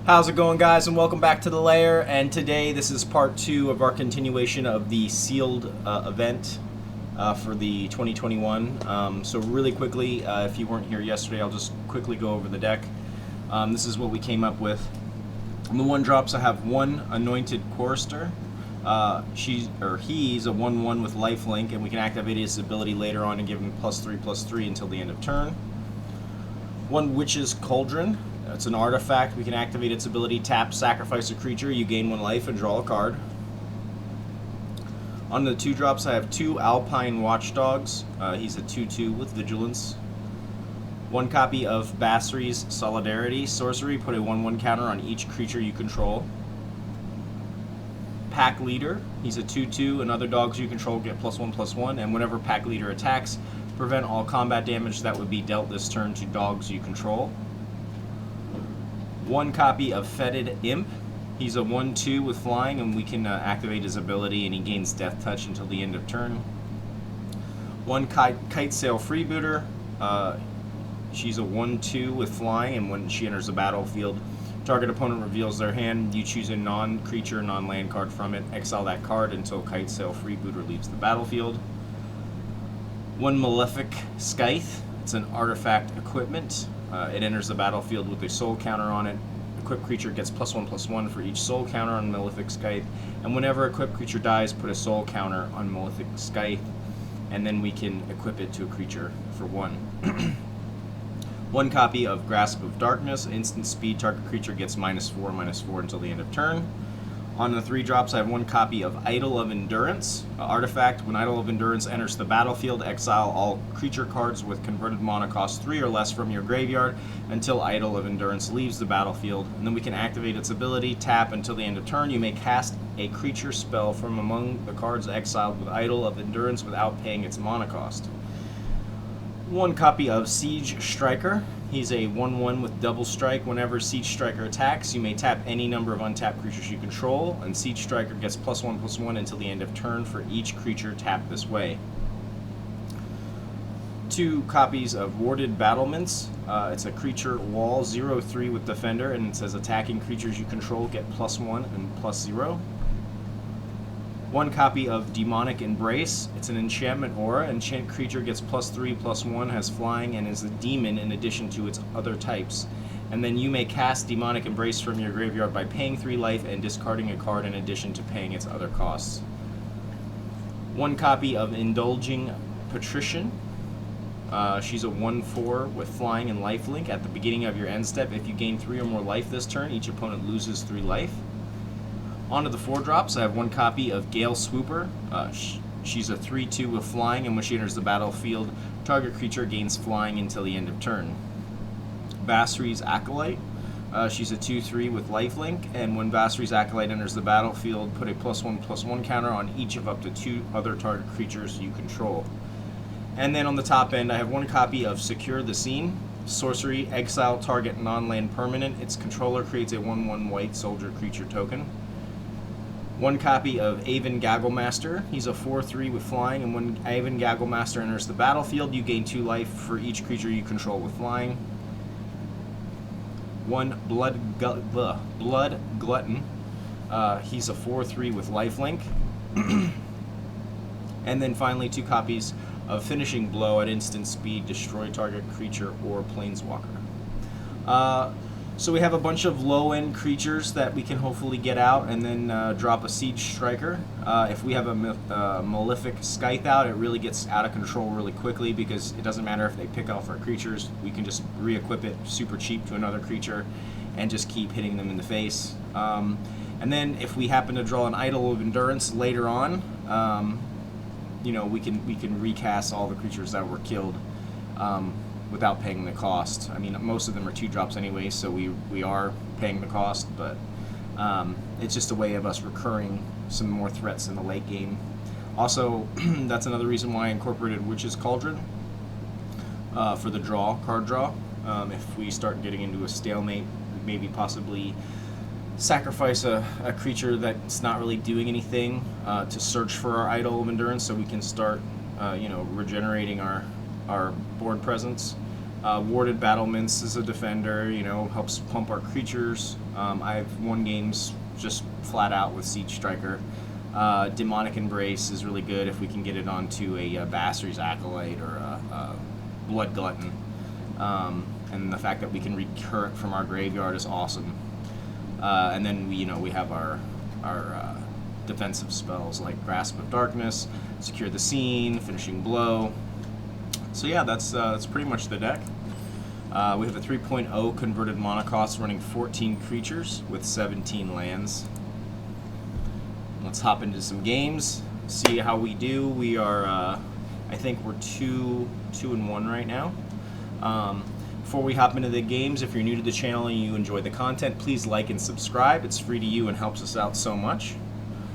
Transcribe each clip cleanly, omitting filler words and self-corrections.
How's it going, guys, and welcome back to the LAIR. And today this is part 2 of our continuation of the sealed event for the 2021. So really quickly, if you weren't here yesterday, I'll just quickly go over the deck. This is what we came up with. On the 1-drops, I have one Anointed Chorister. He's a 1/1 with lifelink, and we can activate his ability later on and give him +3/+3 until the end of turn. One Witch's Cauldron. It's an artifact. We can activate its ability, tap, sacrifice a creature, you gain 1 life, and draw a card. On the 2-drops, I have 2 Alpine Watchdogs. He's a 2/2 with Vigilance. 1 copy of Basri's Solidarity Sorcery. Put a 1/1 counter on each creature you control. Pack Leader. He's a 2/2, and other dogs you control get +1/+1, and whenever Pack Leader attacks, prevent all combat damage that would be dealt this turn to dogs you control. 1 copy of Fetid Imp. He's a 1/2 with flying, and we can activate his ability, and he gains Death Touch until the end of turn. 1 Kitesail Freebooter. She's a 1/2 with flying, and when she enters the battlefield, target opponent reveals their hand. You choose a non-creature, non-land card from it. Exile that card until Kitesail Freebooter leaves the battlefield. 1 Malefic Scythe. It's an artifact equipment. It enters the battlefield with a soul counter on it. Equipped creature gets +1/+1 for each soul counter on Malefic Scythe. And whenever equipped creature dies, put a soul counter on Malefic Scythe. And then we can equip it to a creature for 1. 1 copy of Grasp of Darkness. Instant speed, target creature gets -4/-4 until the end of turn. On the 3-drops, I have 1 copy of Idol of Endurance, artifact. When Idol of Endurance enters the battlefield, exile all creature cards with converted mana cost 3 or less from your graveyard until Idol of Endurance leaves the battlefield. And then we can activate its ability, tap until the end of turn. You may cast a creature spell from among the cards exiled with Idol of Endurance without paying its mana cost. 1 copy of Siege Striker. He's a 1/1 with double strike. Whenever Siege Striker attacks, you may tap any number of untapped creatures you control, and Siege Striker gets +1/+1 until the end of turn for each creature tapped this way. 2 copies of Warded Battlements. It's a creature wall 0/3 with Defender, and it says attacking creatures you control get +1 and +0. 1 copy of Demonic Embrace. It's an enchantment aura. Enchant creature gets +3/+1, has flying, and is a demon in addition to its other types. And then you may cast Demonic Embrace from your graveyard by paying 3 life and discarding a card in addition to paying its other costs. 1 copy of Indulging Patrician. She's a 1/4 with flying and lifelink. At the beginning of your end step, if you gain 3 or more life this turn, each opponent loses 3 life. Onto the 4-drops, I have 1 copy of Gale Swooper. She's a 3/2 with flying, and when she enters the battlefield, target creature gains flying until the end of turn. Basri's Acolyte. She's a 2/3 with lifelink, and when Basri's Acolyte enters the battlefield, put a +1/+1 counter on each of up to 2 other target creatures you control. And then on the top end, I have 1 copy of Secure the Scene. Sorcery, exile target non-land permanent. Its controller creates a 1/1 white soldier creature token. 1 copy of Aven Gagglemaster. He's a 4/3 with flying, and when Aven Gagglemaster enters the battlefield, you gain 2 life for each creature you control with flying. 1 Blood Glutton. He's a 4/3 with lifelink. And then finally 2 copies of Finishing Blow. At instant speed, destroy target creature or planeswalker. So we have a bunch of low-end creatures that we can hopefully get out, and then drop a Siege Striker. If we have a Malefic Scythe out, it really gets out of control really quickly, because it doesn't matter if they pick off our creatures. We can just re-equip it super cheap to another creature and just keep hitting them in the face. And then if we happen to draw an Idol of Endurance later on, we can recast all the creatures that were killed without paying the cost. I mean, most of them are 2-drops anyway, so we are paying the cost, but it's just a way of us recurring some more threats in the late game. Also, that's another reason why I incorporated Witch's Cauldron for the card draw. If we start getting into a stalemate, maybe possibly sacrifice a creature that's not really doing anything to search for our Idol of Endurance, so we can start regenerating our board presence. Warded Battlements is a defender, you know, helps pump our creatures. I've won games just flat out with Siege Striker. Demonic Embrace is really good if we can get it onto a Basri's Acolyte or a Blood Glutton. And the fact that we can recur it from our graveyard is awesome. And then we have our defensive spells like Grasp of Darkness, Secure the Scene, Finishing Blow. So yeah, that's pretty much the deck. We have a 3.0 converted mana cost running 14 creatures with 17 lands. Let's hop into some games, see how we do. We are, I think we're 2-1 right now. Before we hop into the games, if you're new to the channel and you enjoy the content, please like and subscribe. It's free to you and helps us out so much.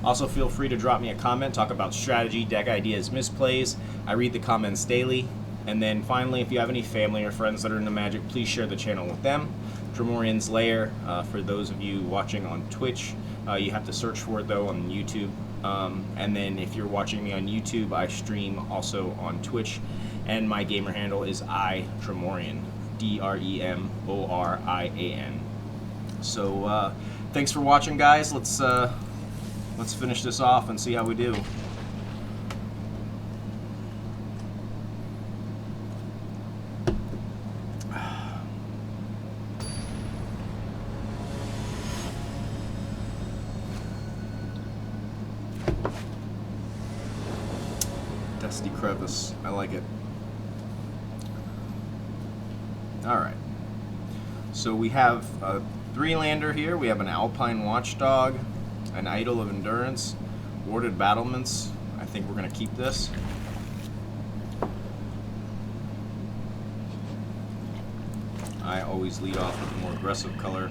Also, feel free to drop me a comment, talk about strategy, deck ideas, misplays. I read the comments daily. And then finally, if you have any family or friends that are into Magic, please share the channel with them. DREMORIAN'S LAIR, for those of you watching on Twitch, you have to search for it though on YouTube. And then if you're watching me on YouTube, I stream also on Twitch. And my gamer handle is iDremorian, DREMORIAN. So thanks for watching, guys. Let's finish this off and see how we do. Dusty Crevice, I like it. Alright, so we have a 3-lander here. We have an Alpine Watchdog, an Idol of Endurance, Warded Battlements. I think we're going to keep this. I always lead off with a more aggressive color.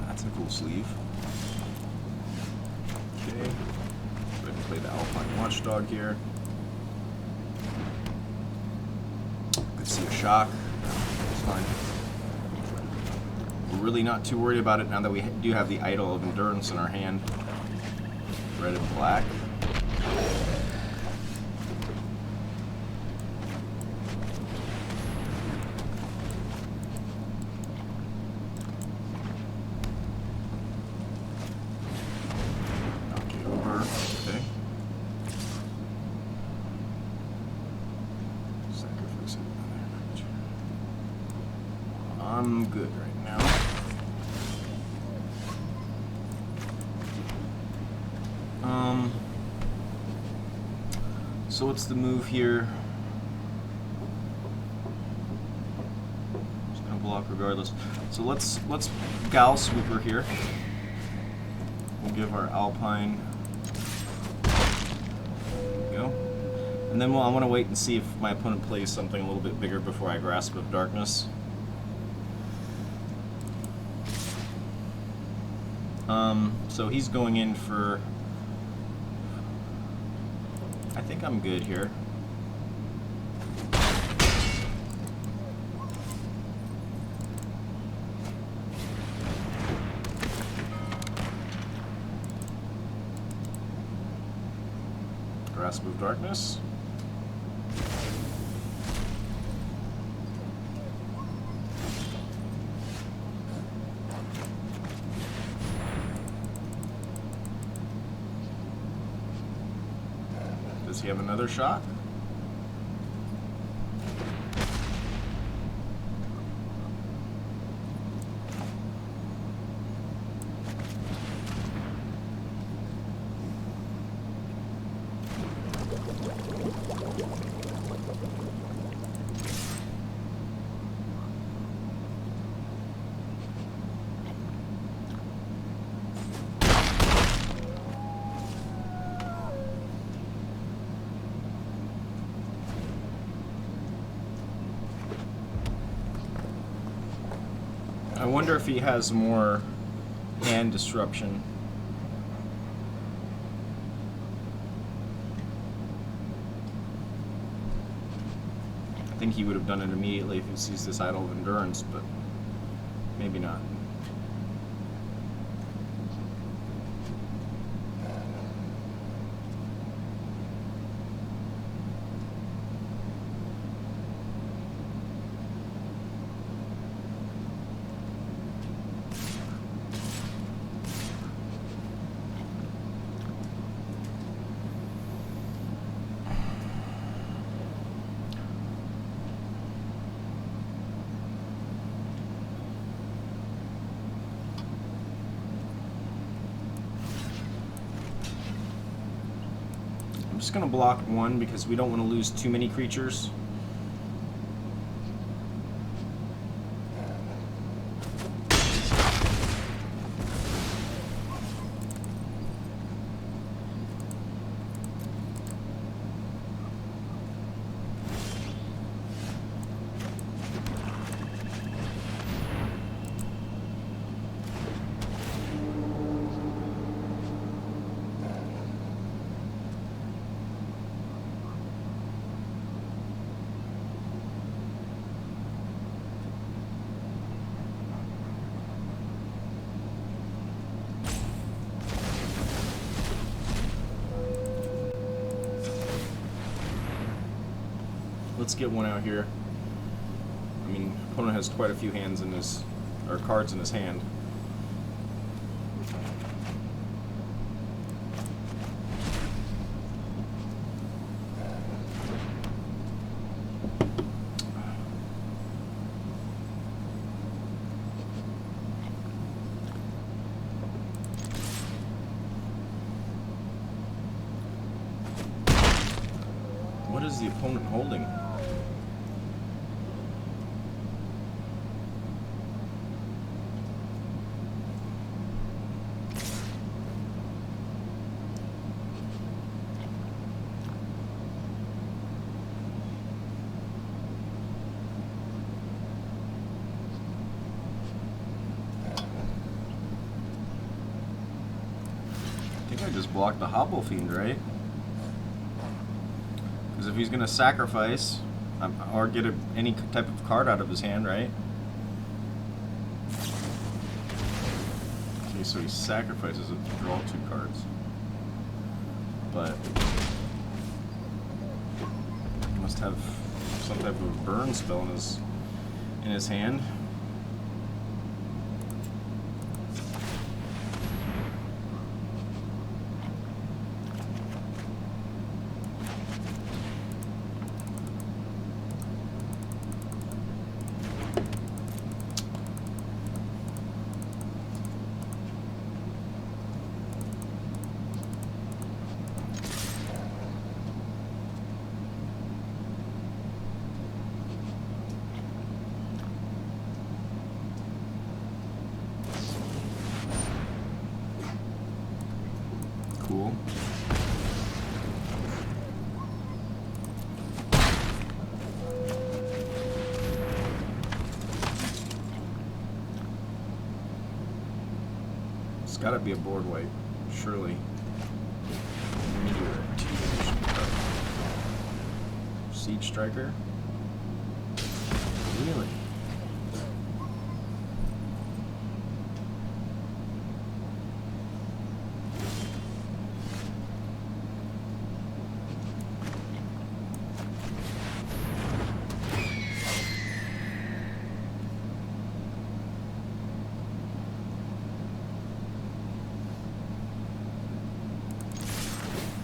That's a cool sleeve. Okay, go ahead and play the Alpine Watchdog here. Could see a shock. It's fine. We're really not too worried about it now that we do have the Idol of Endurance in our hand. Red and black. I'm good right now. So what's the move here? Just gonna block regardless. So let's Gale Swooper here. We'll give our Alpine. There we go. And then I want to wait and see if my opponent plays something a little bit bigger before I Grasp of Darkness. So he's going in for, I think I'm good here. Grasp of Darkness. Does he have another shot? I wonder if he has more hand disruption. I think he would have done it immediately if he sees this Idol of Endurance, but maybe not. just going to block one because we don't want to lose too many creatures. Let's get one out here. I mean, opponent has quite a few hands in his, or cards in his hand. What is the opponent holding? I just blocked the Hobble Fiend, right? Because if he's going to sacrifice or get any type of card out of his hand, right? Okay, so he sacrifices it to draw 2 cards. But he must have some type of burn spell in his hand. Cool. It's got to be a board wipe, surely. Siege Striker? Really?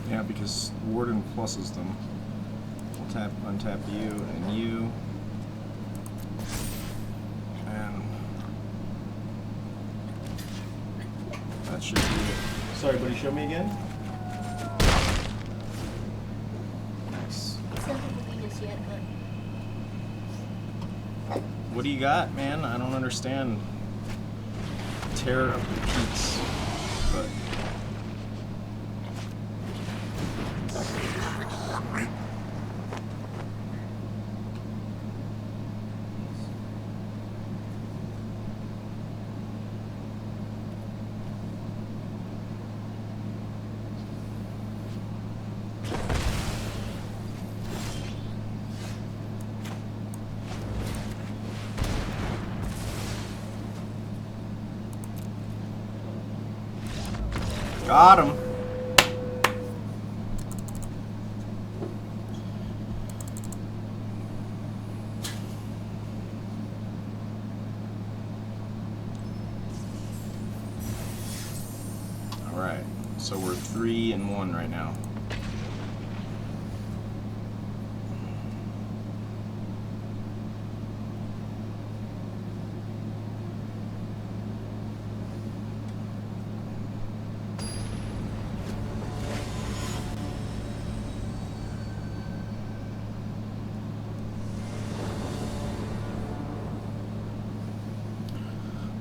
Yeah, because Warden pluses them. We'll tap, untap you and you. And that should be it. Sorry, buddy, show me again. Nice. It's not the weakness yet, but What do you got, man? I don't understand. Terror of the Peaks. But got him. All right, so we're 3-1 right now.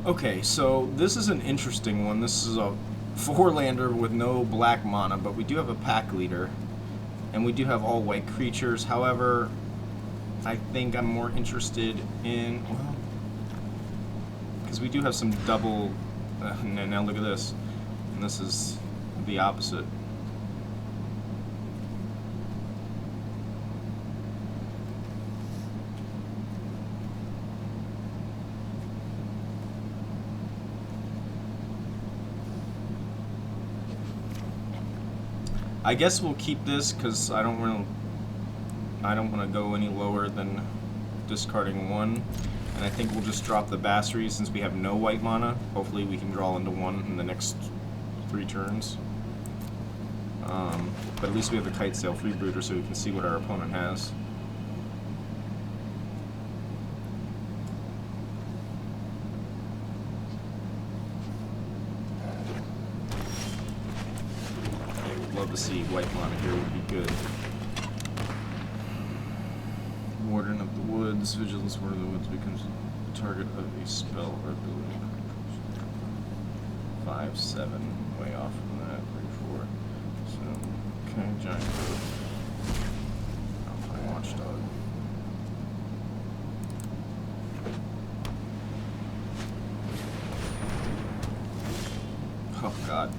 Okay, so this is an interesting one. This is a 4-lander with no black mana, but we do have a pack leader, and we do have all white creatures. However, I think I'm more interested in, well, because we do have some double, now look at this, and this is the opposite. I guess we'll keep this because I don't want to go any lower than discarding 1, and I think we'll just drop the Basri since we have no white mana. Hopefully we can draw into 1 in the next 3 turns. But at least we have the Kitesail Freebooter so we can see what our opponent has. Love to see white mana here, would be good. Warden of the Woods, Vigilance Warden of the Woods becomes the target of a spell or ability. 5, 7, way off from that, 3, 4. So, okay, Giant Growth. Alpine Watchdog. Oh god.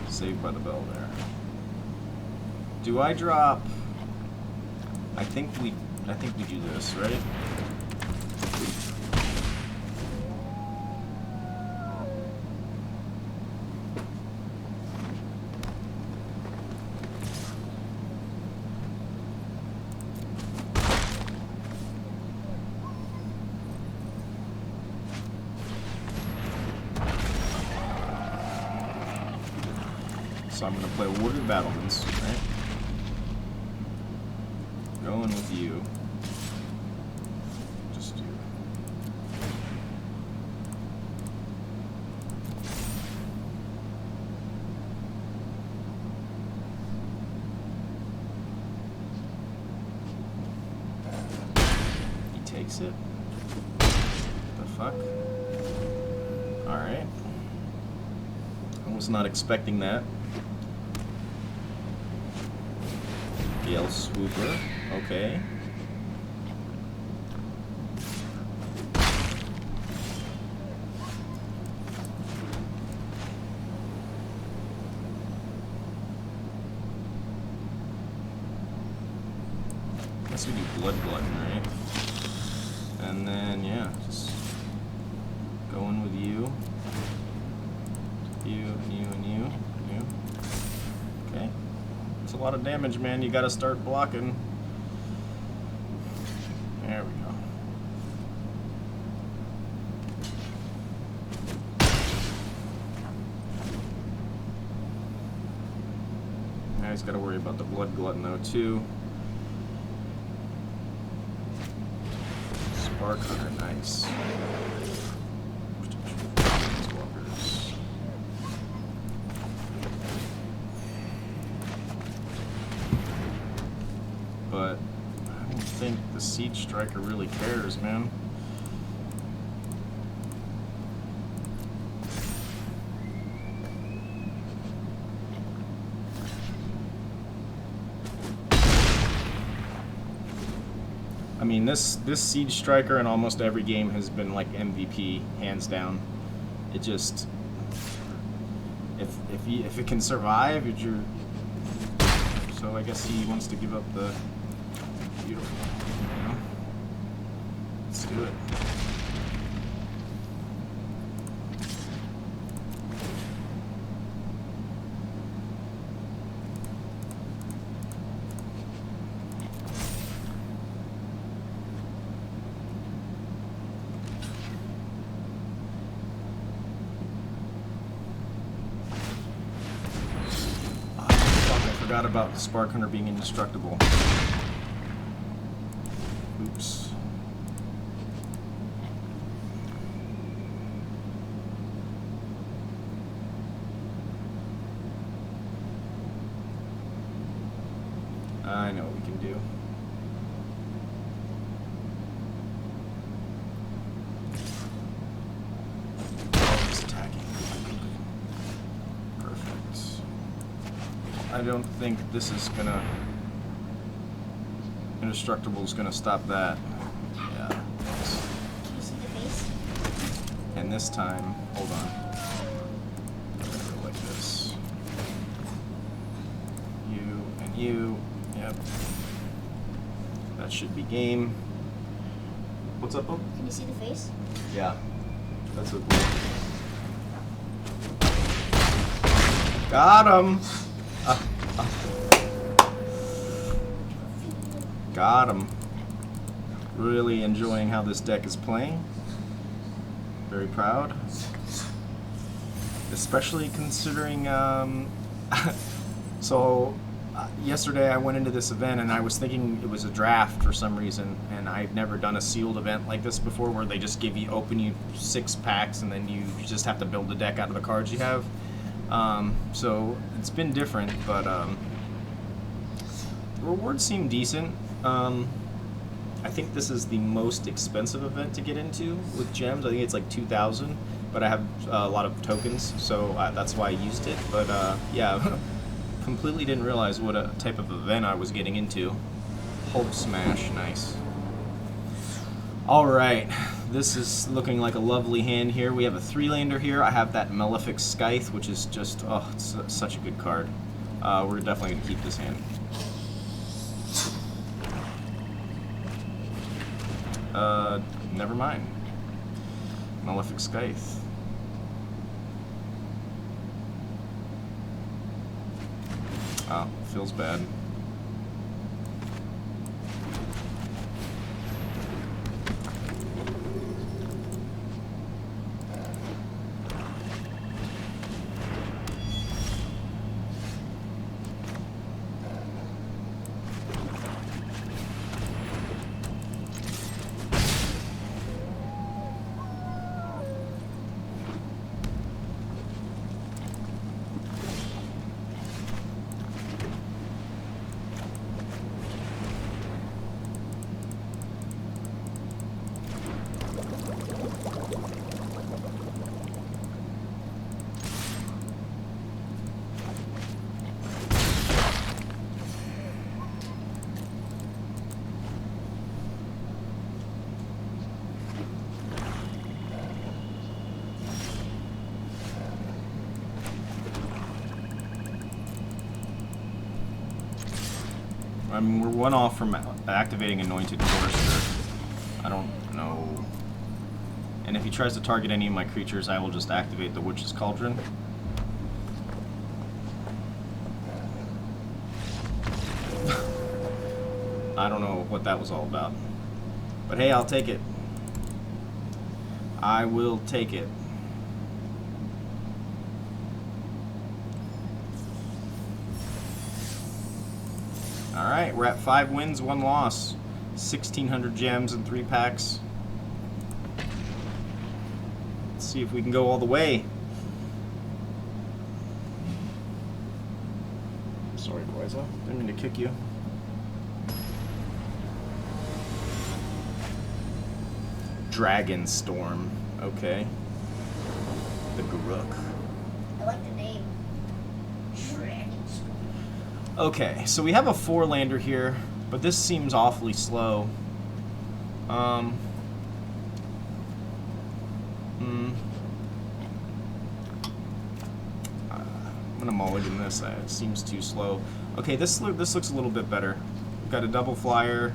Saved by the bell there. Do I drop? I think we do this, right? So I'm going to play Warded Battlements, right? Going with you. Just you. He takes it. The fuck? Alright. I was not expecting that. Gale Swooper, okay. Guess we do Blood Glutton, right? And then, yeah, just going with you. You, and you, and you, and you. Okay. A lot of damage, man. You gotta start blocking. There we go. Now he's gotta worry about the Blood Glutton though too. Spark Hunter, nice. But I don't think the Siege Striker really cares, man. I mean, this Siege Striker in almost every game has been like MVP, hands down. It just, if it can survive, you're. So I guess he wants to give up the. Beautiful. You know? Let's do it. Oh, fuck, I forgot about the Spark Hunter being indestructible. Oops. I know what we can do. I don't think this is gonna... Indestructible is gonna stop that. Yeah. Can you see the face? And this time, hold on. I'm gonna go like this. You and you. Yep. That should be game. What's up, Bob? Can you see the face? Yeah. That's what. Got him. Got him. Really enjoying how this deck is playing. Very proud. Especially considering, yesterday I went into this event and I was thinking it was a draft for some reason, and I've never done a sealed event like this before where they just open you 6 packs and then you just have to build a deck out of the cards you have. So it's been different, but the rewards seem decent. I think this is the most expensive event to get into with gems. I think it's like 2,000, but I have a lot of tokens, so that's why I used it. But yeah, completely didn't realize what a type of event I was getting into. Hulk Smash, nice. All right, this is looking like a lovely hand here. We have a 3-lander here. I have that Malefic Scythe, which is just, oh, it's such a good card. We're definitely gonna keep this hand. Never mind. Malefic Scythe. Oh, feels bad. I mean, we're 1 off from activating Anointed Chorister. I don't know. And if he tries to target any of my creatures, I will just activate the Witch's Cauldron. I don't know what that was all about. But hey, I'll take it. I will take it. Alright, we're at 5 wins, 1 loss. 1,600 gems in 3 packs. Let's see if we can go all the way. Sorry, Quasar. Didn't mean to kick you. Dragon Storm. Okay. The Garuk. I like the name. Dragon Storm. Okay, so we have a 4-lander here, but this seems awfully slow. I'm gonna mulligan this. It seems too slow. Okay, this looks a little bit better. We've got a double flyer.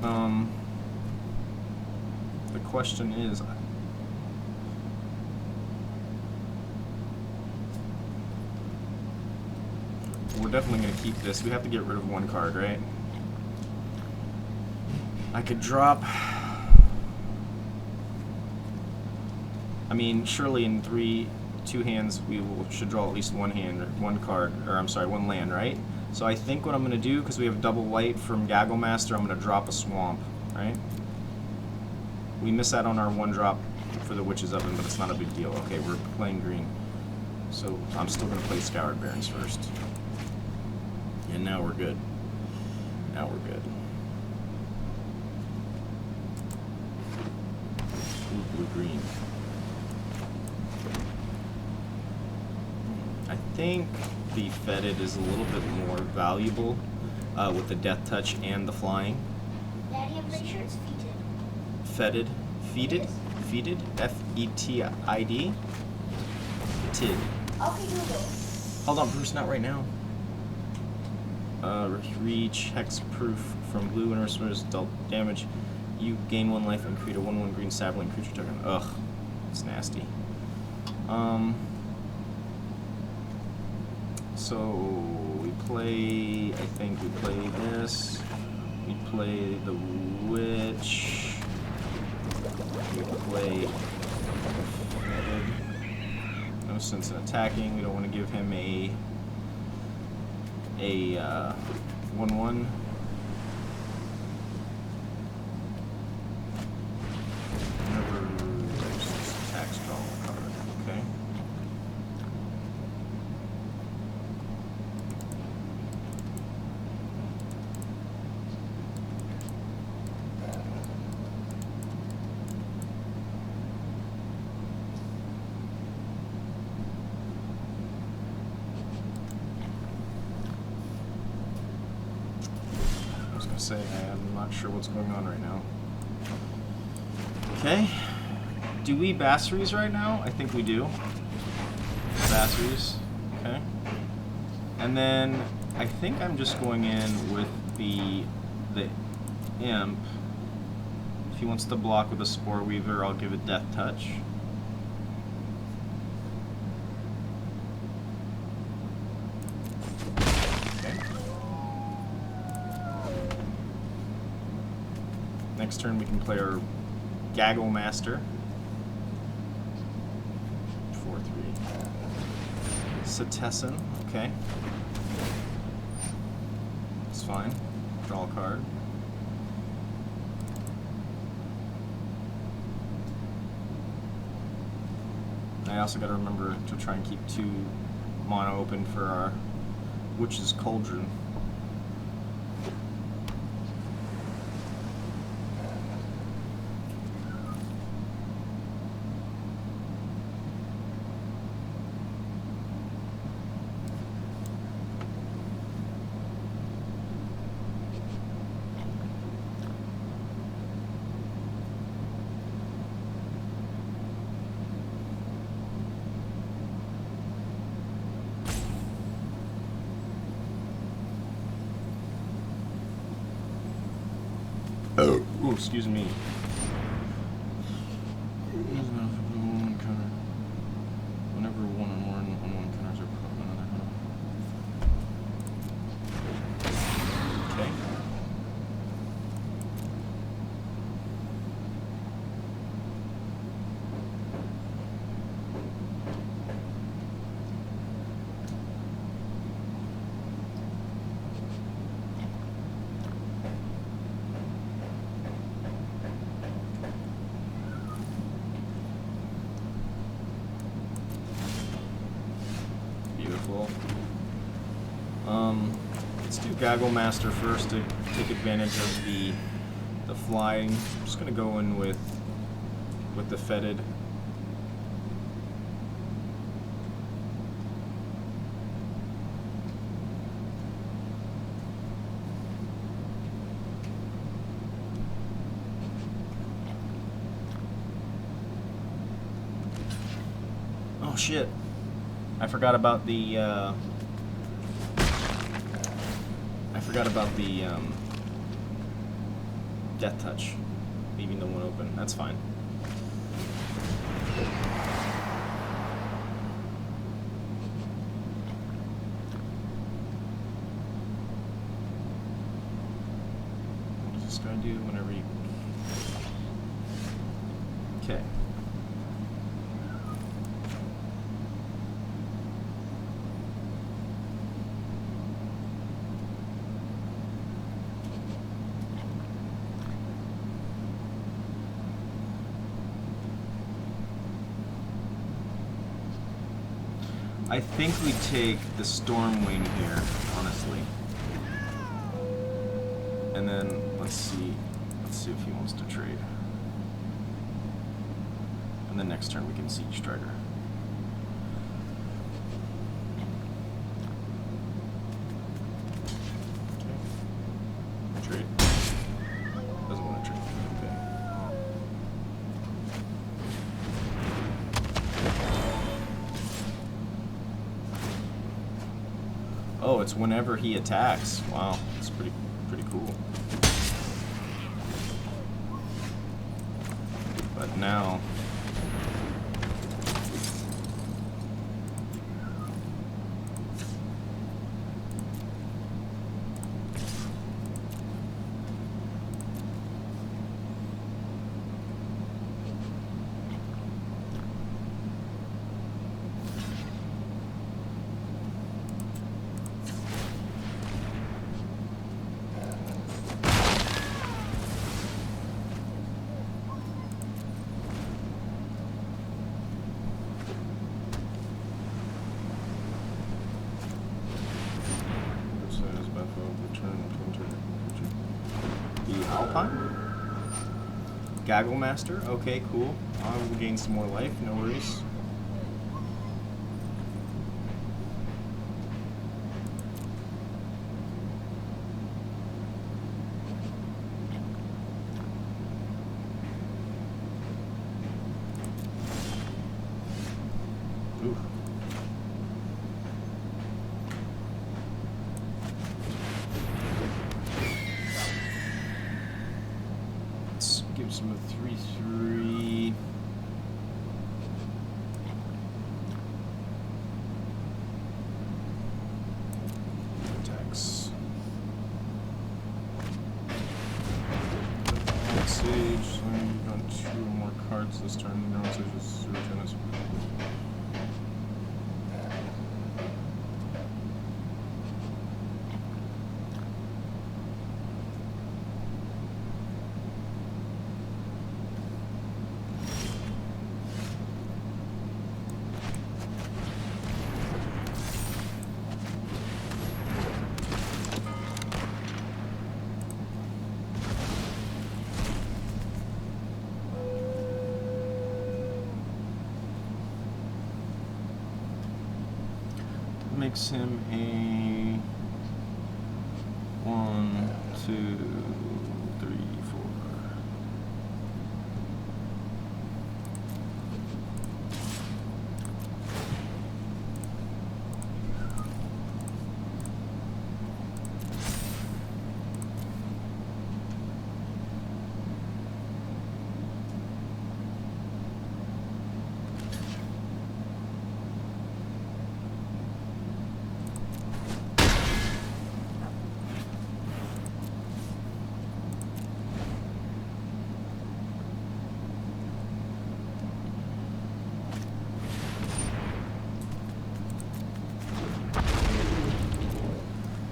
The question is, we're definitely going to keep this. We have to get rid of 1 card, right? I could drop... I mean, surely in 2 hands we should draw at least 1 hand, or 1 card, or I'm sorry, 1 land, right? So I think what I'm going to do, because we have double white from Gagglemaster, I'm going to drop a Swamp, right? We miss out on our 1-drop for the Witch's Oven, but it's not a big deal. Okay, we're playing green. So I'm still going to play Scoured Barrens first. And now we're good. Now we're good. Ooh, blue-green. I think the Fetid is a little bit more valuable with the death touch and the flying. Daddy, I'm pretty sure it's Fetid, Fetid. Fetid, Fetid, F-E-T-I-D. Fetid. Okay, Google. Hold on, Bruce, not right now. Reach hexproof from blue and resource dealt damage. You gain 1 life and create a 1/1 green sapling creature token. Ugh, it's nasty. So we play. I think we play this. We play the witch. We play. No sense in attacking. We don't want to give him a 1/1. Whenever there's attacks, draw a card. Okay. Say I'm not sure what's going on right now. Okay. Do we Basri's right now? I think we do. Basri's. Okay. And then I think I'm just going in with the Imp. If he wants to block with a Spore Weaver, I'll give it Death Touch. Next turn we can play our Gagglemaster. 4/3. Citessin, okay. It's fine. Draw a card. I also got to remember to try and keep 2 mono open for our Witch's Cauldron. Ooh, excuse me. Whenever 1/1 counters are put on another. Okay. Beautiful. Let's do Gagglemaster first to take advantage of the flying. I'm just gonna go in with the Fetid. Oh shit. I forgot about the Death Touch, leaving the 1 open. That's fine. What does this guy do whenever you... Okay. I think we take the Stormwing here, honestly. And then let's see if he wants to trade. And then next turn we can Siege Striker. it's whenever he attacks. Wow, that's pretty cool. But now, the Alpine Gagglemaster. Okay, cool. We'll gain some more life. No worries. Ooh. Gives him a 3/3. Attacks. Sage. So you've got 2 more cards this turn. No, so just tennis. Makes him a 1, 2, 3, 4.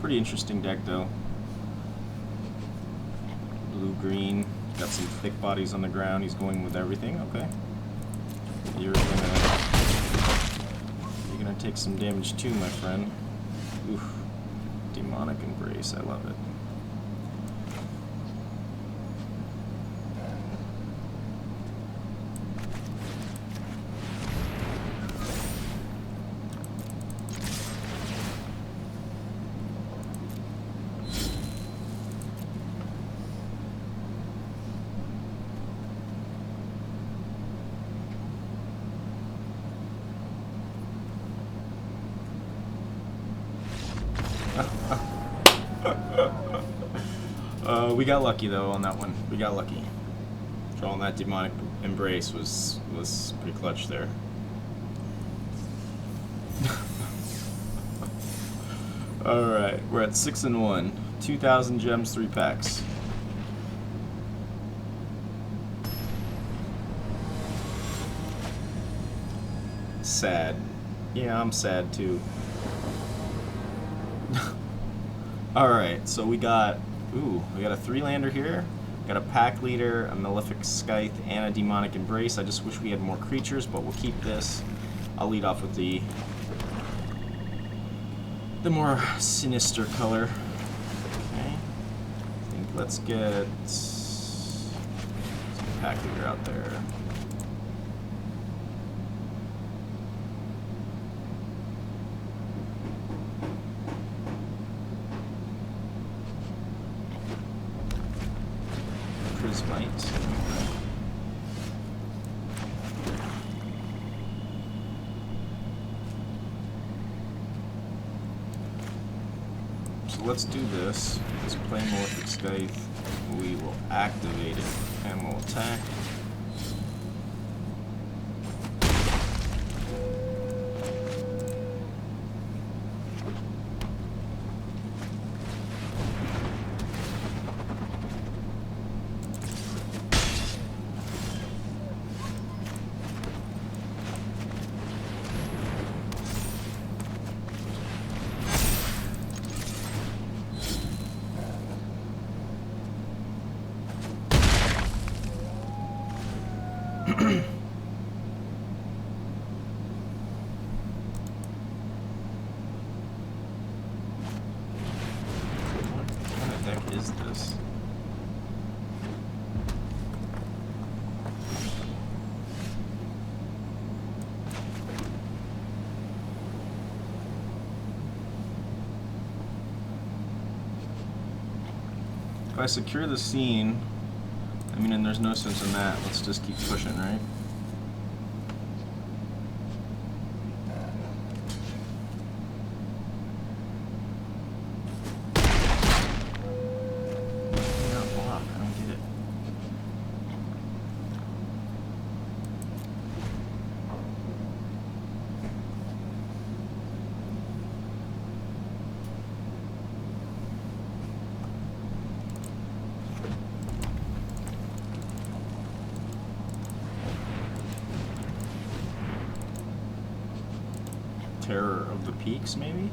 Pretty interesting deck though. Blue-green, got some thick bodies on the ground. He's going with everything. Okay. You're gonna take some damage too, my friend. Oof. Demonic Embrace, I love it. We got lucky though on that one. We got lucky. Drawing that Demonic Embrace was pretty clutch there. All right, we're at 6-1. 2,000 gems, 3 packs. Sad. Yeah, I'm sad too. All right, so we got a 3-lander here. Got a Pack Leader, a Malefic Scythe, and a Demonic Embrace. I just wish we had more creatures, but we'll keep this. I'll lead off with the more sinister color. Okay. I think let's get some Pack Leader out there. Prismite. so let's do this. Let's play Malefic Scythe. We will activate it and we'll attack. Is this? If I secure the scene, I mean, and there's no sense in that, let's just keep pushing, right? Terror of the Peaks, maybe?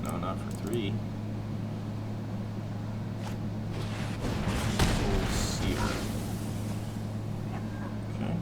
No, not for 3. Soul Seer. Okay.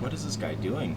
What is this guy doing?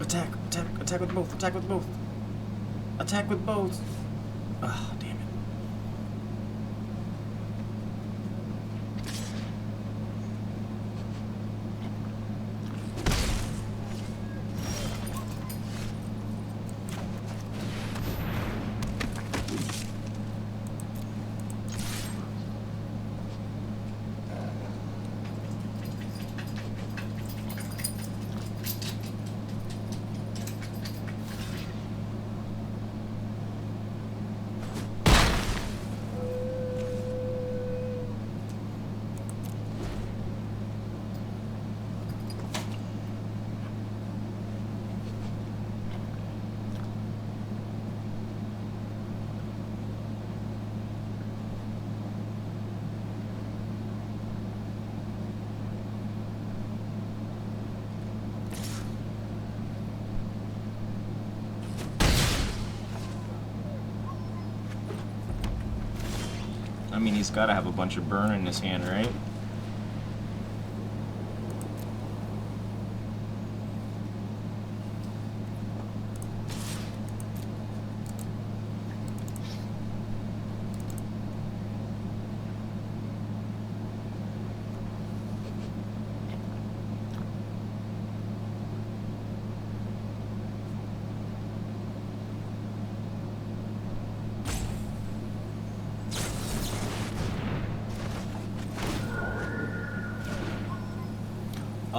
Attack! Attack! Attack with both! Attack with both! Attack with both! Ah, damn it. I mean, he's got to have a bunch of burn in his hand, right?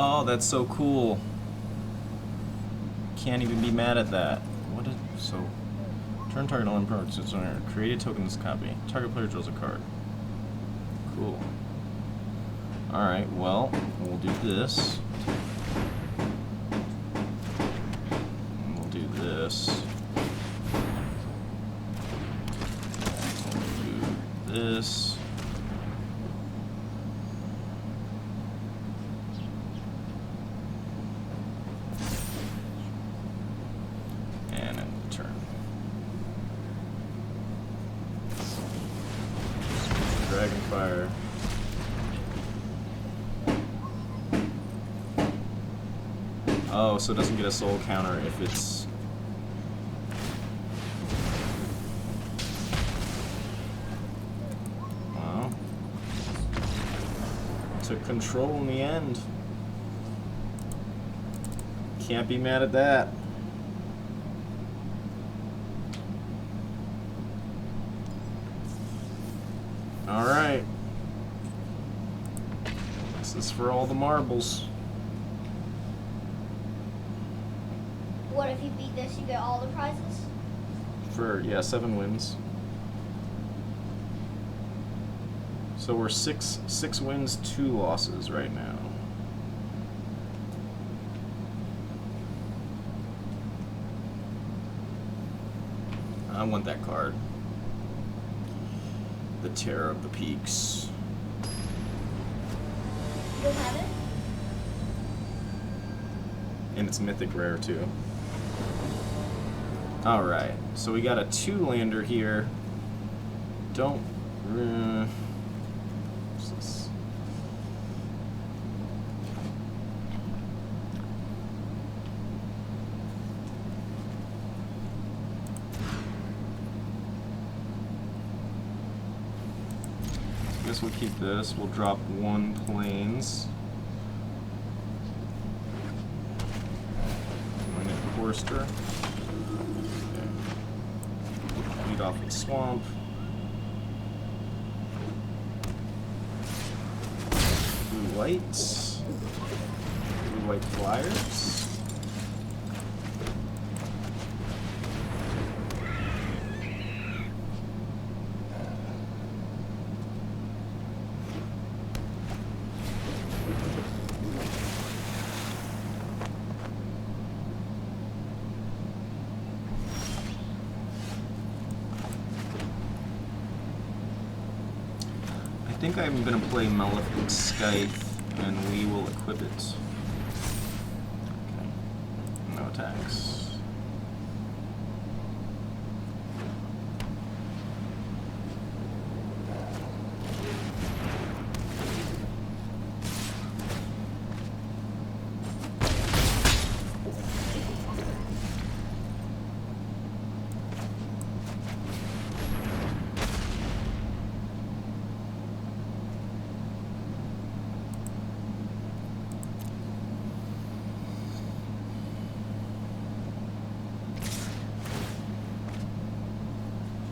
Oh, that's so cool. Can't even be mad at that. What is so? Turn target on perks. It's on create a token this copy. Target player draws a card. Cool. Alright, well, we'll do this. And we'll do this. We'll do this. Dragonfire. Oh, so it doesn't get a soul counter if it's... Wow. Took control in the end. Can't be mad at that. Alright. This is for all the marbles. What if you beat this, you get all the prizes? For, yeah, 7 wins. So we're six wins, 2 losses right now. I want that card. The Terror of the Peaks. You don't have it? And it's mythic rare too. Alright, so we got a 2-lander here. Don't... what's this? Guess we'll keep this. We'll drop 1 plains. Anointed Chorister. Okay. Lead off with Swamp. Blue-white. Blue-white Flyers. I think I'm going to play Malefic Scythe, and we will equip it. Okay. No attacks.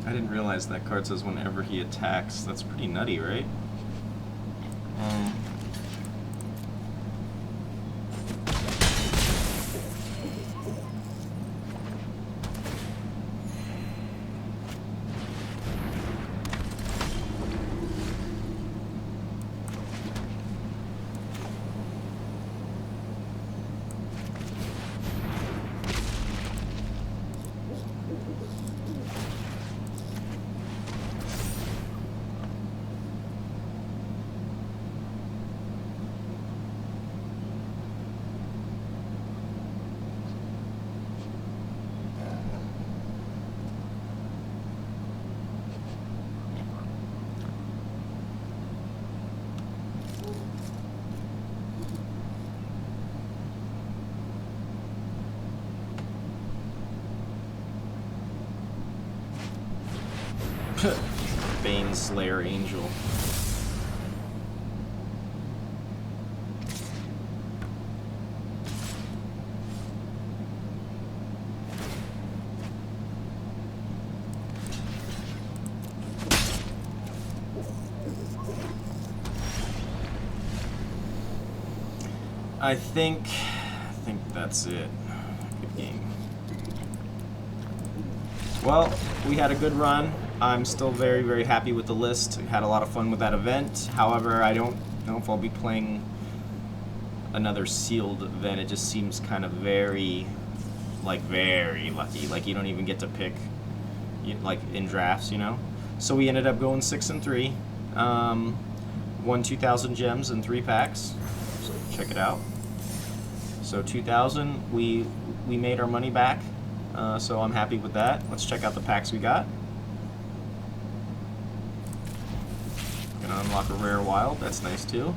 I didn't realize that card says whenever he attacks. That's pretty nutty, right? Bane Slayer Angel. I think that's it. Good game. Well, we had a good run. I'm still very, very happy with the list. Had a lot of fun with that event. However, I don't know if I'll be playing another sealed event. It just seems kind of very lucky. Like you don't even get to pick, like in drafts, you know. So we ended up going 6-3. Won 2,000 gems in 3 packs. So check it out. So 2,000, we made our money back. So I'm happy with that. Let's check out the packs we got. Gonna unlock a rare wild. That's nice too.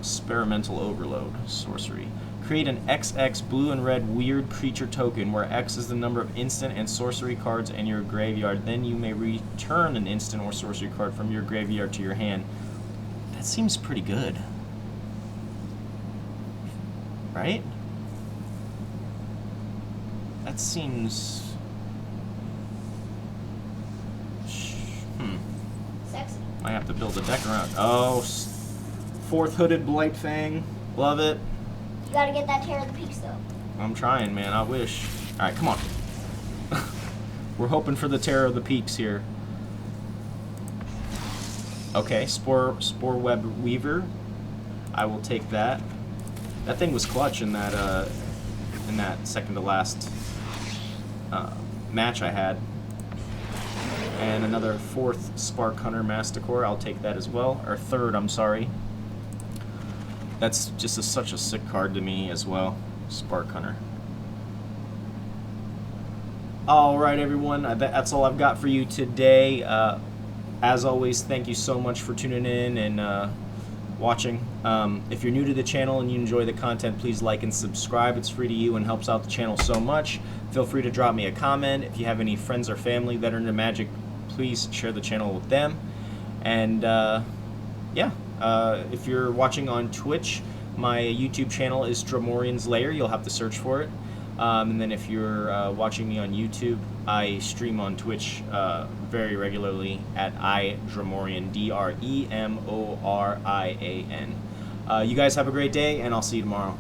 Experimental Overload. Sorcery. Create an XX blue and red weird creature token where X is the number of instant and sorcery cards in your graveyard. Then you may return an instant or sorcery card from your graveyard to your hand. That seems pretty good. Right? That seems... Sexy. Might have to build a deck around. Oh, 4th Hooded Blightfang. Love it. You gotta get that Terror of the Peaks though. I'm trying, man. I wish. Alright, come on. We're hoping for the Terror of the Peaks here. Okay, Spore Web Weaver. I will take that. That thing was clutch in that second to last match I had. And another 4th Spark Hunter Masticore. I'll take that as well. Or 3rd, I'm sorry. That's just such a sick card to me as well. Spark Hunter. Alright everyone, that's all I've got for you today. As always, thank you so much for tuning in and watching. If you're new to the channel and you enjoy the content, please like and subscribe. It's free to you and helps out the channel so much. Feel free to drop me a comment. If you have any friends or family that are into Magic, please share the channel with them. And yeah, if you're watching on Twitch, my YouTube channel is DREMORIAN'S LAIR. You'll have to search for it. And then if you're watching me on YouTube, I stream on Twitch very regularly at iDremorian, DREMORIAN. You guys have a great day, and I'll see you tomorrow.